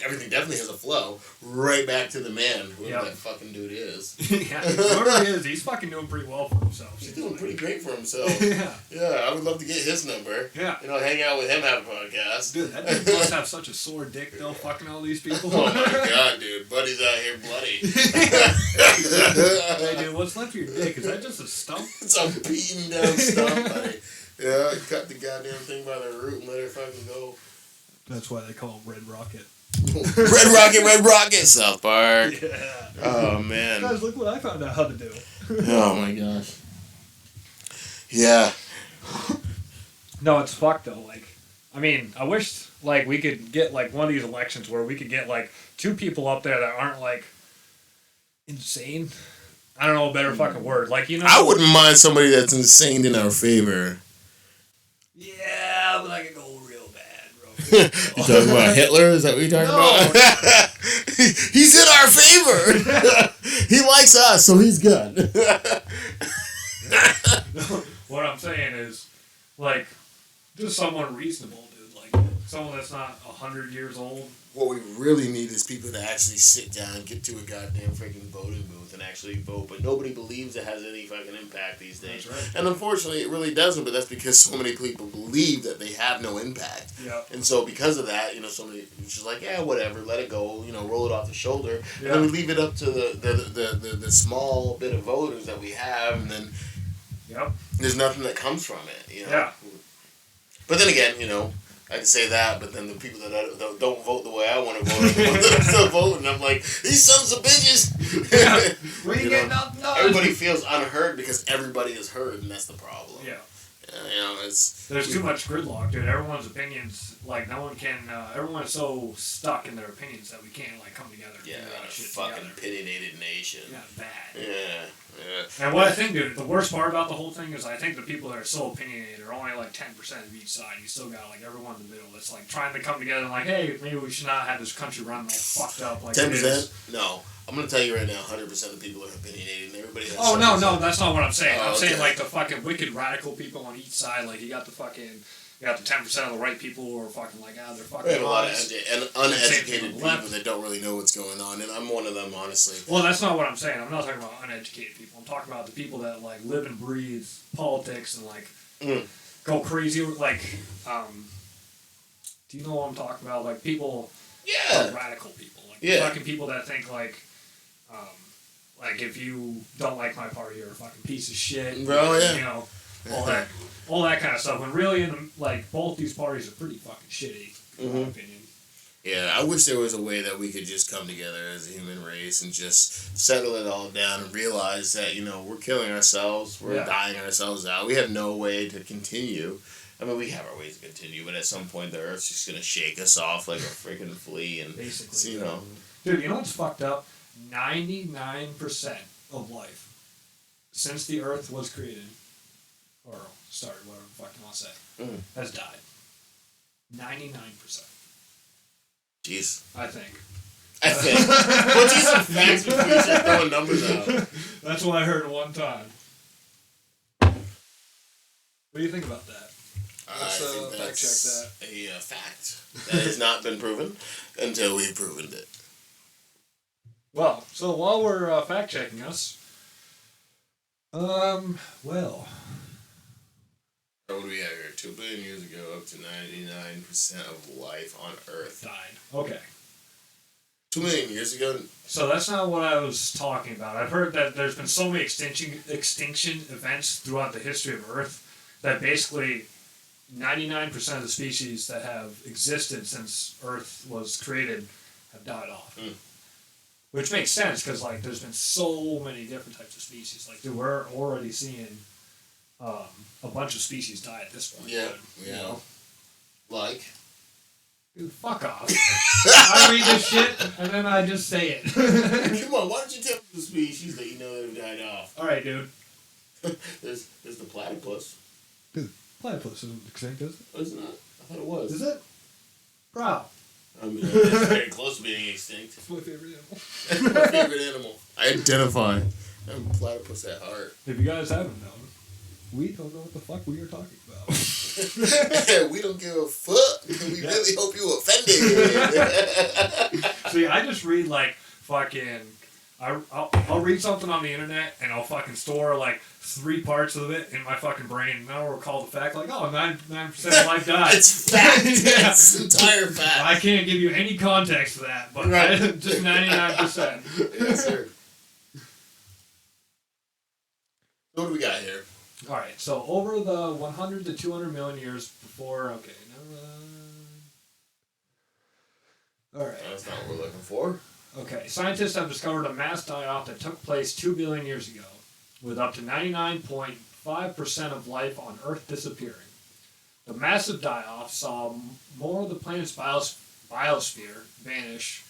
everything definitely has a flow right back to the man, whoever that fucking dude is. Yeah, whoever he is, he's fucking doing pretty well for himself. He's doing pretty great for himself. Yeah, I would love to get his number. Yeah. Hang out with him, have a podcast. Dude, that dude must have such a sore dick, though, fucking all these people. Oh my god, dude. Buddy's out here bloody. Hey, dude, what's left of your dick? Is that just a stump? It's a beaten down stump, buddy. Yeah, cut the goddamn thing by the root and let her fucking go. That's why they call him Red Rocket. Red Rocket, South Park. Yeah. Oh, man. Guys, look what I found out how to do. Oh, my gosh. Yeah. No, it's fucked, though. Like, I mean, I wish, like, we could get, like, one of these elections where we could get, like, two people up there that aren't, like, insane. I don't know a better fucking word. Like, I wouldn't mind somebody that's insane in our favor. Yeah, but I could go real bad, bro. You talking about Hitler? Is that what you're talking about? He's in our favor. He likes us, so he's good. What I'm saying is, like, just someone reasonable, dude. Like, someone that's not 100 years old. What we really need is people to actually sit down and get to a goddamn freaking voting booth and actually vote. But nobody believes it has any fucking impact these days. That's right. And unfortunately, it really doesn't. But that's because so many people believe that they have no impact. Yeah. And so because of that, somebody just like, yeah, whatever, let it go. Roll it off the shoulder. Yeah. And then we leave it up to the small bit of voters that we have, and then there's nothing that comes from it. Yeah. But then again, I can say that, but then the people that don't vote the way I want to vote are the ones that are still voting. I'm like, these sons of bitches. We get nothing done. Everybody feels unheard because everybody is heard, and that's the problem. Yeah. It's There's too much gridlock, dude. Everyone's opinions, like, no one can, everyone's so stuck in their opinions that we can't, like, come together and yeah, figure out shit fucking together. opinionated nation. Yeah, bad. Yeah. And what I think, dude, the worst part about the whole thing is I think the people that are so opinionated are only, like, 10% of each side. You still got, like, everyone in the middle that's, like, trying to come together and, like, hey, maybe we should not have this country run all fucked up like 10%? it is. No. I'm going to tell you right now, 100% of the people are opinionated and everybody has Oh, no, that's not what I'm saying. Oh, I'm saying, okay. like, the fucking wicked radical people on each side, like, you got the 10% of the right people who are fucking, like, they're fucking We have a lot of honest. uneducated people left. that don't really know what's going on, and I'm one of them, honestly. Well, that's not what I'm saying. I'm not talking about uneducated people. I'm talking about the people that, like, live and breathe politics and, like, go crazy. Like, do you know what I'm talking about? Like, people, like, radical people. Like, fucking people that think, like, if you don't like my party, you're a fucking piece of shit. Bro, yeah. You know, all that kind of stuff. When really, like, both these parties are pretty fucking shitty, in my opinion. Yeah, I wish there was a way that we could just come together as a human race and just settle it all down and realize that, we're killing ourselves, we're dying ourselves out. We have no way to continue. I mean, we have our ways to continue, but at some point the Earth's just going to shake us off like a freaking flea. And Basically. so, Dude, you know what's fucked up? 99% of life since the Earth was created, or started, whatever the fuck you want to say, has died. 99%. Jeez. I think. Put you some facts before you start throwing numbers out. That's what I heard one time. What do you think about that? Let's fact check that. A fact that has not been proven until we've proven it. Well, so while we're fact checking us, well, What do we have here? 2 billion years ago, up to 99% of life on Earth died. Okay. 2 million years ago. So that's not what I was talking about. I've heard that there's been so many extinction events throughout the history of Earth that basically 99% of the species that have existed since Earth was created have died off. Which makes sense because, like, there's been so many different types of species. Like, dude, we're already seeing a bunch of species die at this point. Yeah, you know? Like? Dude, fuck off. I read this shit and then I just say it. Come on, why don't you tell me the species that you know that have died off? Alright, dude. There's the platypus. Dude, platypus isn't extinct, is it? Oh, is it not? I thought it was. Is it? Bro. I mean, it's very close to being extinct. It's my favorite animal. It's my favorite animal. I identify. I'm a platypus at heart. If you guys haven't known, we don't know what the fuck we are talking about. We don't give a fuck. We really hope you offended. See, I just read, like, fucking... I'll read something on the internet and I'll fucking store, like, 3 parts of it in my fucking brain and I'll recall the fact, like, oh, 99% of life died. It's fact. Yeah. It's entire fact. I can't give you any context for that, but just 99%. Yes, sir. What do we got here? Alright, so over the 100 to 200 million years before... Okay, alright. That's not what we're looking for. Okay, scientists have discovered a mass die-off that took place 2 billion years ago, with up to 99.5% of life on Earth disappearing. The massive die-off saw more of the planet's biosphere vanish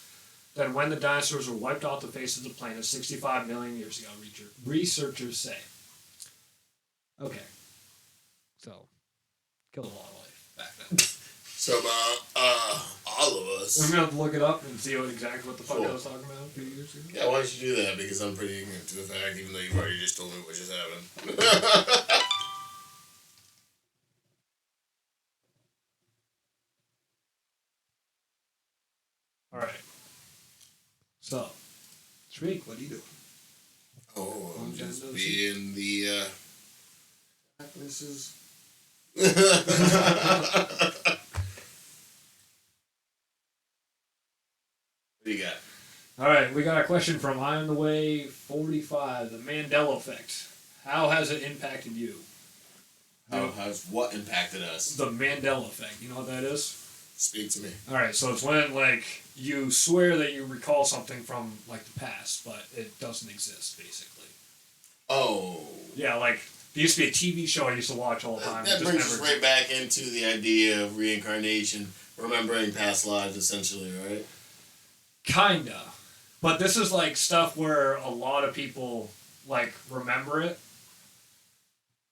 than when the dinosaurs were wiped off the face of the planet 65 million years ago, researchers say. Okay. So, killed a lot of life back then. So, all of us. I'm going to have to look it up and see exactly what the fuck I was talking about a few years ago. Yeah, why don't you do that? Because I'm pretty ignorant to the fact, even though you've already just told me what just happened. Alright. So, Shriek, what are you doing? Oh, I'm just being the, this is... What do you got? Alright, we got a question from I On The Way 45, the Mandela Effect. How has it impacted you? How has what impacted us? The Mandela Effect. You know what that is? Speak to me. Alright, so it's when, like, you swear that you recall something from, like, the past, but it doesn't exist, basically. Oh. Yeah, like, There used to be a TV show I used to watch all the time. That brings us right back into the idea of reincarnation, remembering past lives, essentially, right? Kinda. But this is like stuff where a lot of people like remember it.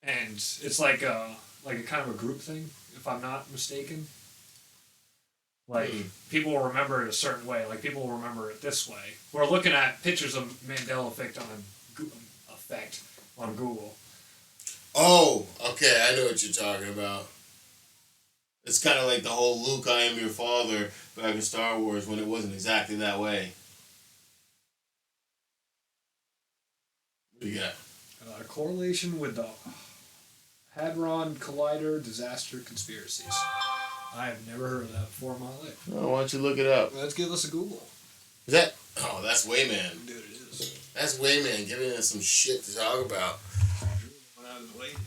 And it's like a kind of a group thing, if I'm not mistaken. Like, people will remember it a certain way. Like, people will remember it this way. We're looking at pictures of Mandela effect on Google. Oh, okay, I know what you're talking about. It's kind of like the whole Luke, I am your father back in Star Wars when it wasn't exactly that way. What do you got? Correlation with the Hadron Collider disaster conspiracies. I have never heard of that before in my life. Oh, why don't you look it up? Let's give us a Google. Is that? Oh, that's Wayman. Dude, it is. That's Wayman giving us some shit to talk about. Went out of his way, dude.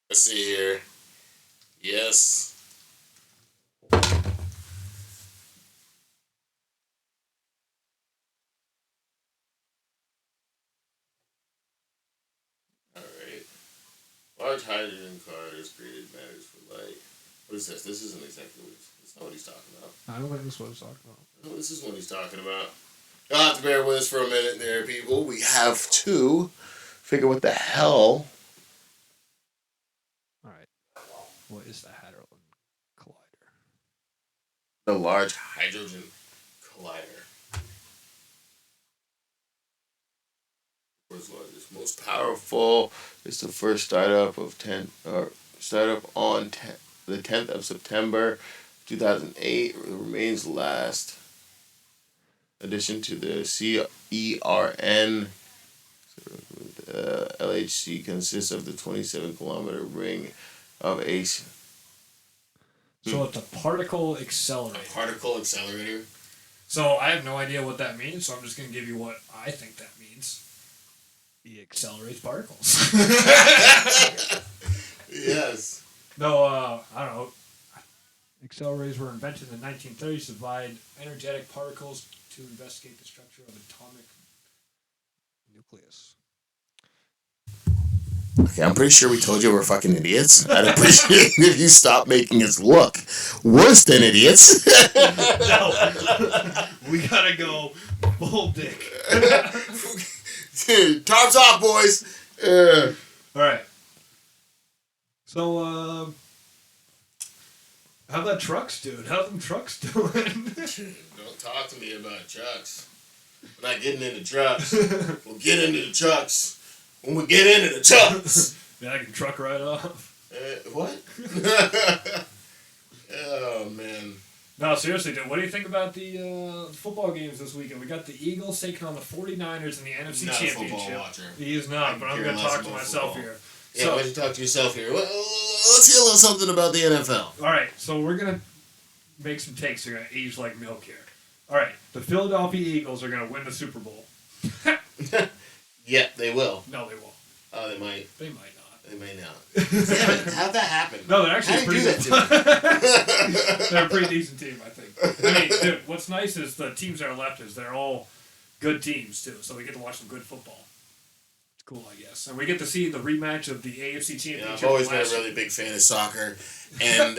Let's see here. Yes. Alright. Large hydrogen cars created matters for light. What is this? This isn't exactly what that's not what he's talking about. I don't think this is what he's talking about. No, this is what he's talking about. You'll have to bear with us for a minute there, people. We have to figure what the hell. Alright. What is the Hadron Collider? The Large Hydrogen Collider. World's largest, most powerful. It's the first startup on the 10th of September 2008. It remains the last addition to the CERN. LHC consists of the 27-kilometer ring of ACE. So it's a particle accelerator. A particle accelerator. So I have no idea what that means, so I'm just going to give you what I think that means. It accelerates particles. Yes. No, I don't know. Accelerators were invented in the 1930s to provide energetic particles to investigate the structure of atomic nucleus. Okay, I'm pretty sure we told you we're fucking idiots. I'd appreciate it if you stop making us look worse than idiots. No. We gotta go full dick. Tarps off, boys. Alright. So, how about trucks, dude? How's them trucks doing? Don't talk to me about trucks. We're not getting into trucks. We'll get into the trucks when we get into the trucks. Yeah, I can truck right off. What? Oh, man. No, seriously, dude. What do you think about the football games this weekend? We got the Eagles taking on the 49ers in the NFC Not Championship. a football watcher. He is not, but I'm going to talk to myself football. here. Yeah, So, why don't you talk to yourself here? Well, let's hear a little something about the NFL. all right, so we're going to make some takes. They're going to age like milk here. All right, the Philadelphia Eagles are going to win the Super Bowl. Yeah, they will. No, they won't. Oh, they might. They might not. They may not. Damn it, how'd that happen? No, they're actually How'd pretty you do that to me? They're a pretty decent team, I think. I mean, dude, what's nice is the teams that are left is they're all good teams, too. So we get to watch some good football. It's cool, I guess. And we get to see the rematch of the AFC Championship. Yeah, I've always been a really big fan of soccer. And,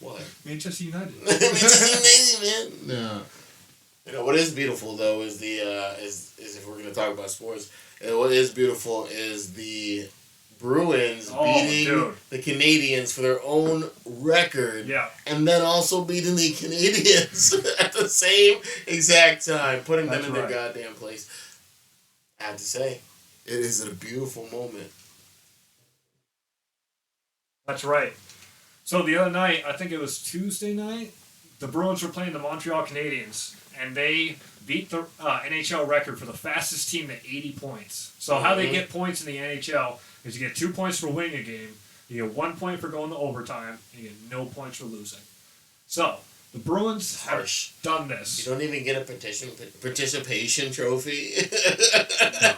what? Manchester United. Manchester United, man. No. You know, what is beautiful, though, is the, is if we're going to talk about sports, what is beautiful is the Bruins beating the Canadians for their own record. Yeah. And then also beating the Canadians at the same exact time, putting them in their goddamn place. I have to say, it is a beautiful moment. That's right. So the other night, I think it was Tuesday night, the Bruins were playing the Montreal Canadiens, and they beat the NHL record for the fastest team to 80 points. So how they get points in the NHL is you get 2 points for winning a game, you get 1 point for going to overtime, and you get no points for losing. So the Bruins have done this. You don't even get a participation trophy. No.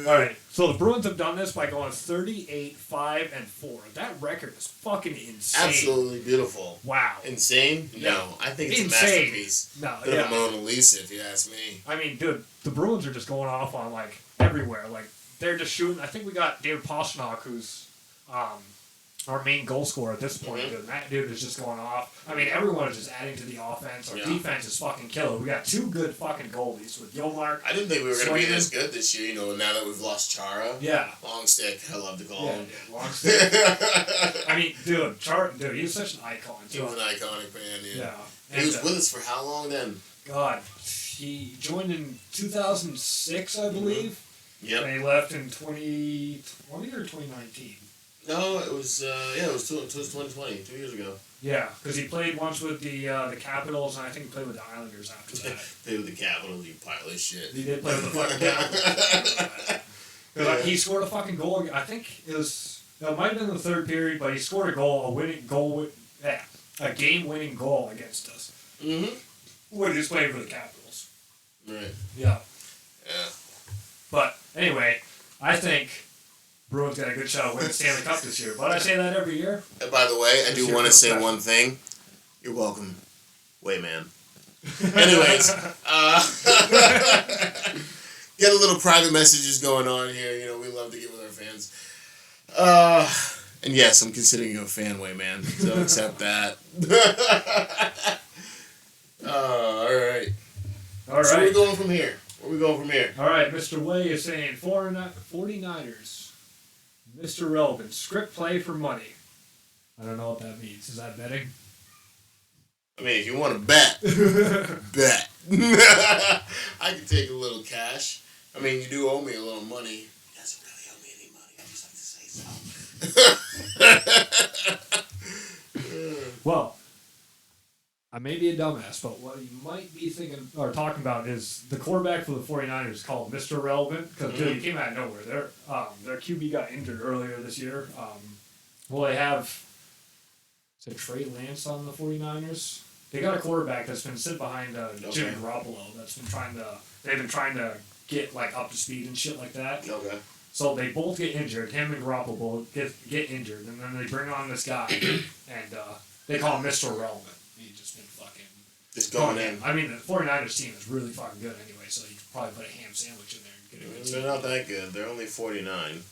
All right, so the Bruins have done this by going 38-5-4. That record is fucking insane. Absolutely beautiful. Wow. Insane? No, Yeah. I think it's Insane. a masterpiece. No, Bit yeah. of a Mona Lisa, if you ask me. I mean, dude, the Bruins are just going off on, like, everywhere. Like, they're just shooting. I think we got David Pastrnak, who's our main goal scorer at this point, dude. That dude is just going off. I mean, everyone is just adding to the offense. Our defense is fucking killer. We got two good fucking goalies with Yomark. I didn't think we were going to be this good this year, now that we've lost Chara. Yeah. Long stick, I love to call him. Yeah, long stick. I mean, dude, he was such an icon, too. He was an iconic man, Yeah. He was with us for how long then? God, he joined in 2006, I believe. Yep. And he left in 2020 or 2019. No, it was it was 2020, 2 years ago. Yeah, because he played once with the Capitals, and I think he played with the Islanders after that. Played with the Capitals, you pile of shit. He did play with the fucking Capitals. He scored a fucking goal. I think it might have been the third period, but he scored a game-winning goal against us. Mm-hmm. When he was playing for the Capitals. Right. Yeah. Yeah. But anyway, I think Bruins got a good shot at winning the Stanley Cup this year. But I say that every year. And by the way, I do want to say special. one thing. You're welcome, Wayman. Anyways, get a little private messages going on here. We love to get with our fans. And yes, I'm considering you a fan, Wayman. So accept that. All right. All right. So where are we going from here? All right, Mr. Way is saying 49ers. Mr. Relevant. Script play for money. I don't know what that means. Is that betting? I mean, if you want to bet, bet. I can take a little cash. I mean, you do owe me a little money. He doesn't really owe me any money. I just like to say so. Well, I may be a dumbass, but what you might be thinking or talking about is the quarterback for the 49ers is called Mr. Relevant because he came out of nowhere. Their QB got injured earlier this year. They have Trey Lance on the 49ers. They got a quarterback that's been sitting behind Jimmy Garoppolo. They've been trying to get up to speed and shit like that. Okay. So they both get injured. Him and Garoppolo get injured, and then they bring on this guy, and they call him Mr. Relevant. He's just been fucking just going in. I mean, the 49ers team is really fucking good anyway, so you could probably put a ham sandwich in there and get a good They're not that good. They're only 49.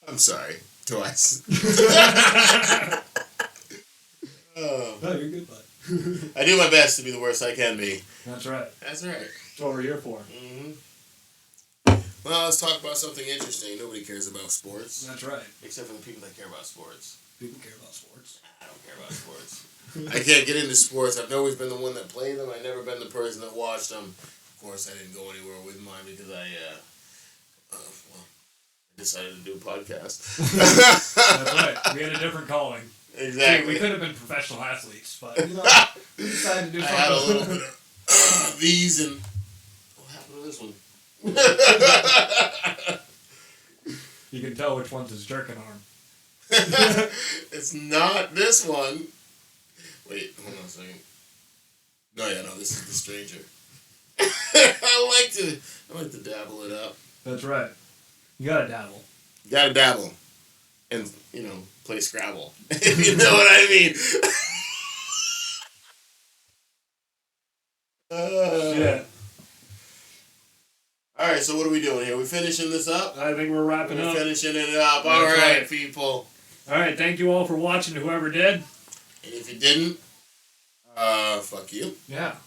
I'm sorry. Twice. No, you're good, bud. I do my best to be the worst I can be. That's right. That's right. That's what we're here for. Mm-hmm. Well, let's talk about something interesting. Nobody cares about sports. That's right. Except for the people that care about sports. People care about sports. I don't care about sports. I can't get into sports. I've always been the one that played them. I've never been the person that watched them. Of course, I didn't go anywhere with mine because I decided to do a podcast. That's right. We had a different calling. Exactly. We could have been professional athletes, but we decided to do something. I had a little bit of these and what happened to this one? You can tell which one's his jerking arm. It's not this one. Wait, hold on a second. No, this is the stranger. I like to dabble it up. That's right. You gotta dabble. You gotta dabble. And, play Scrabble. If you know what I mean. Yeah. Alright, so what are we doing here? We finishing this up? I think we're wrapping up. We're finishing it up. That's Alright, right. people. Alright, thank you all for watching, whoever did. And if you didn't, fuck you. Yeah.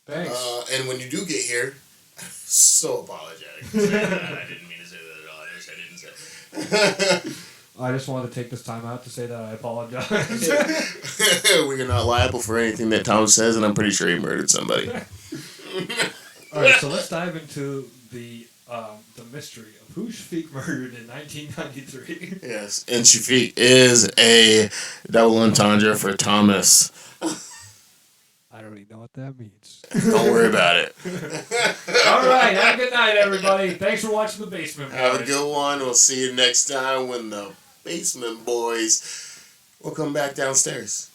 Thanks. And when you do get here, so apologetic. I didn't mean to say that at all. I wish I didn't say it. I just wanted to take this time out to say that I apologize. We're not liable for anything that Tom says, and I'm pretty sure he murdered somebody. Alright, so let's dive into the mystery of who Shafiq murdered in 1993. Yes, and Shafiq is a double entendre for Thomas. I don't even know what that means. Don't worry about it. Alright, have a good night, everybody. Thanks for watching The Basement Boys. Have a good one. We'll see you next time when the Basement Boys will come back downstairs.